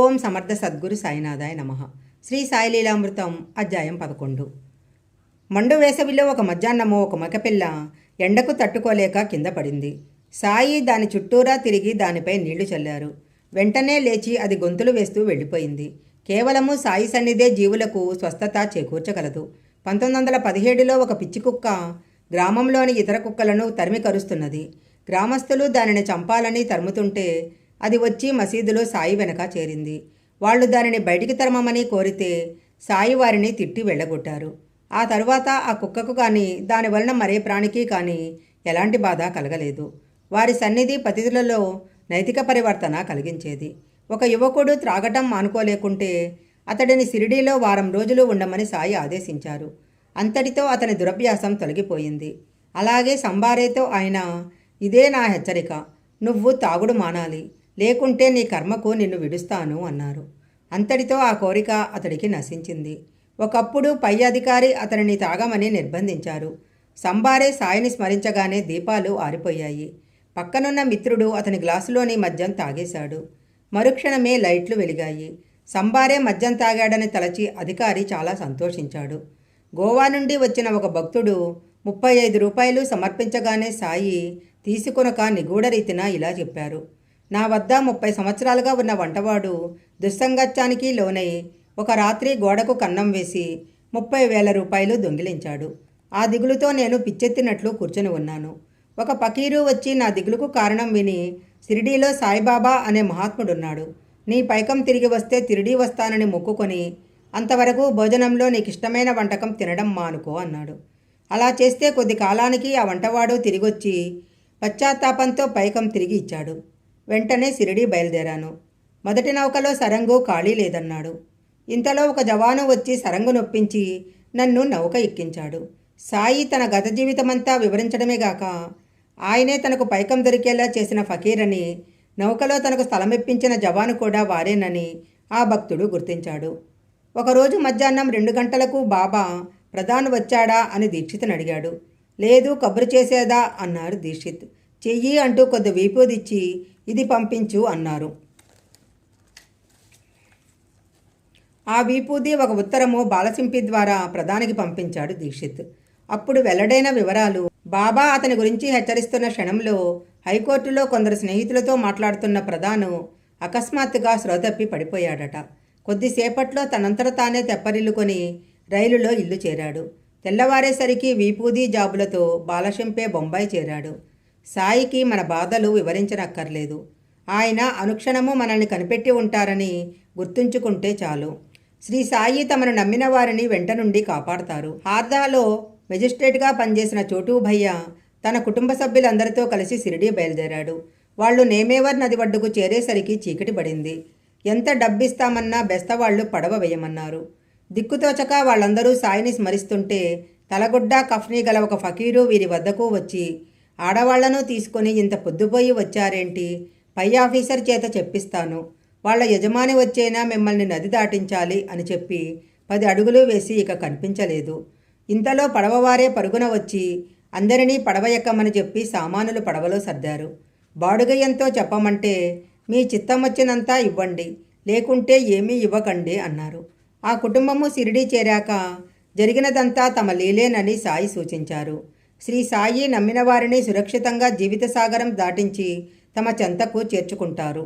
ఓం సమర్థ సద్గురు సాయినాథాయ నమః. శ్రీ సాయి లీలామృతం అధ్యాయం 11. మండు వేసవిలో ఒక మధ్యాహ్నము ఒక మగపిల్ల ఎండకు తట్టుకోలేక కింద పడింది. సాయి దాని చుట్టూరా తిరిగి దానిపై నీళ్లు చల్లారు. వెంటనే లేచి అది గొంతులు వేస్తూ వెళ్ళిపోయింది. కేవలము సాయి సన్నిధే జీవులకు స్వస్థత చేకూర్చగలదు. 1917లో ఒక పిచ్చి కుక్క గ్రామంలోని ఇతర కుక్కలను తరిమి కరుస్తున్నది. గ్రామస్తులు దానిని చంపాలని తరుముతుంటే అది వచ్చి మసీదులో సాయి వెనక చేరింది. వాళ్ళు దానిని బయటికి తరమమని కోరితే సాయి వారిని తిట్టి వెళ్ళగొట్టారు. ఆ తరువాత ఆ కుక్కకు కానీ దాని వలన మరే ప్రాణికి కానీ ఎలాంటి బాధ కలగలేదు. వారి సన్నిధి పతితులలో నైతిక పరివర్తన కలిగించేది. ఒక యువకుడు త్రాగటం మానుకోలేకుంటే అతడిని షిరిడీలో వారం రోజులు ఉండమని సాయి ఆదేశించారు. అంతటితో అతని దురభ్యాసం తొలగిపోయింది. అలాగే సంబారేతో ఆయన, ఇదే నా హెచ్చరిక, నువ్వు తాగుడు మానాలి, లేకుంటే నీ కర్మకు నిన్ను విడుస్తాను అన్నారు. అంతటితో ఆ కోరిక అతడికి నశించింది. ఒకప్పుడు పై అధికారి అతనిని తాగమని నిర్బంధించారు. సంబారే సాయిని స్మరించగానే దీపాలు ఆరిపోయాయి. పక్కనున్న మిత్రుడు అతని గ్లాసులోని మద్యం తాగేశాడు. మరుక్షణమే లైట్లు వెలిగాయి. సంబారే మద్యం తాగాడని తలచి అధికారి చాలా సంతోషించాడు. గోవా నుండి వచ్చిన ఒక భక్తుడు 35 రూపాయలు సమర్పించగానే సాయి తీసుకొనక నిగూఢరీతిన ఇలా చెప్పారు. నా వద్ద 30 సంవత్సరాలుగా ఉన్న వంటవాడు దుస్సంగత్యానికి లోనై ఒక రాత్రి గోడకు కన్నం వేసి 30,000 రూపాయలు దొంగిలించాడు. ఆ దిగులుతో నేను పిచ్చెత్తినట్లు కూర్చొని ఉన్నాను. ఒక ఫకీరు వచ్చి నా దిగులుకు కారణం విని, షిరిడీలో సాయిబాబా అనే మహాత్ముడున్నాడు, నీ పైకం తిరిగి వస్తే తిరిగి వస్తానని మొక్కుకొని అంతవరకు భోజనంలో నీకిష్టమైన వంటకం తినడం మానుకో అన్నాడు. అలా చేస్తే కొద్ది కాలానికి ఆ వంటవాడు తిరిగొచ్చి పశ్చాత్తాపంతో పైకం తిరిగి ఇచ్చాడు. వెంటనే షిరిడీ బయలుదేరాను. మొదటి నౌకలో సరంగు ఖాళీ లేదన్నాడు. ఇంతలో ఒక జవాను వచ్చి సరంగు నొప్పించి నన్ను నౌక ఎక్కించాడు. సాయి తన గత జీవితమంతా వివరించడమే గాక ఆయనే తనకు పైకం దొరికేలా చేసిన ఫకీరని, నౌకలో తనకు స్థలమిప్పించిన జవాను కూడా వారేనని ఆ భక్తుడు గుర్తించాడు. ఒకరోజు మధ్యాహ్నం 2 గంటలకు బాబా ప్రధాన్ వచ్చాడా అని దీక్షిత్ని అడిగాడు. లేదు, కబురు చేసేదా అన్నారు దీక్షిత్. చెయ్యి అంటూ కొద్ది వీపూదిచ్చి ఇది పంపించు అన్నారు. ఆ వీపూది ఒక ఉత్తరము బాలసింపి ద్వారా ప్రధానికి పంపించాడు దీక్షిత్. అప్పుడు వెల్లడైన వివరాలు బాబా అతని గురించి హెచ్చరిస్తున్న క్షణంలో హైకోర్టులో కొందరు స్నేహితులతో మాట్లాడుతున్న ప్రధాను అకస్మాత్తుగా శ్రోతప్పి పడిపోయాడట. కొద్దిసేపట్లో తనంతట తానే తెప్పరిల్లుకొని రైలులో ఇల్లు చేరాడు. తెల్లవారేసరికి వీపూది జాబులతో బాలశంపే బొంబాయి చేరాడు. సాయికి మన బాధలు వివరించనక్కర్లేదు. ఆయన అనుక్షణము మనల్ని కనిపెట్టి ఉంటారని గుర్తుంచుకుంటే చాలు. శ్రీ సాయి తమను నమ్మిన వారిని వెంట నుండి కాపాడతారు. హార్దాలో మెజిస్ట్రేట్గా పనిచేసిన చోటూ భయ్య తన కుటుంబ సభ్యులందరితో కలిసి షిరిడీ బయలుదేరాడు. వాళ్ళు నేమేవర్ నది ఒడ్డుకు చేరేసరికి చీకటి పడింది. ఎంత డబ్బిస్తామన్నా బెస్తవాళ్లు పడవ వేయమన్నారు. దిక్కుతోచక వాళ్ళందరూ సాయిని స్మరిస్తుంటే తలగుడ్డ కఫ్నీ గల ఒక ఫకీరు వీరి వద్దకు వచ్చి, ఆడవాళ్లను తీసుకొని ఇంత పొద్దుపోయి వచ్చారేంటి, పై ఆఫీసర్ చేత చెప్పిస్తాను, వాళ్ళ యజమాని వచ్చేనా మిమ్మల్ని నది దాటించాలి అని చెప్పి 10 అడుగులు వేసి ఇక కనిపించలేదు. ఇంతలో పడవవారే పరుగున వచ్చి అందరినీ పడవ ఎక్కమని చెప్పి సామానులు పడవలో సర్దారు. బాడుగయ్యంతో చెప్పమంటే మీ చిత్తం వచ్చినంతా ఇవ్వండి, లేకుంటే ఏమీ ఇవ్వకండి అన్నారు. ఆ కుటుంబము షిరిడీ చేరాక జరిగినదంతా తమ లీలేనని సాయి సూచించారు. శ్రీ సాయి నమ్మిన వారిని సురక్షితంగా జీవిత సాగరం దాటించి తమ చెంతకు చేర్చుకుంటారు.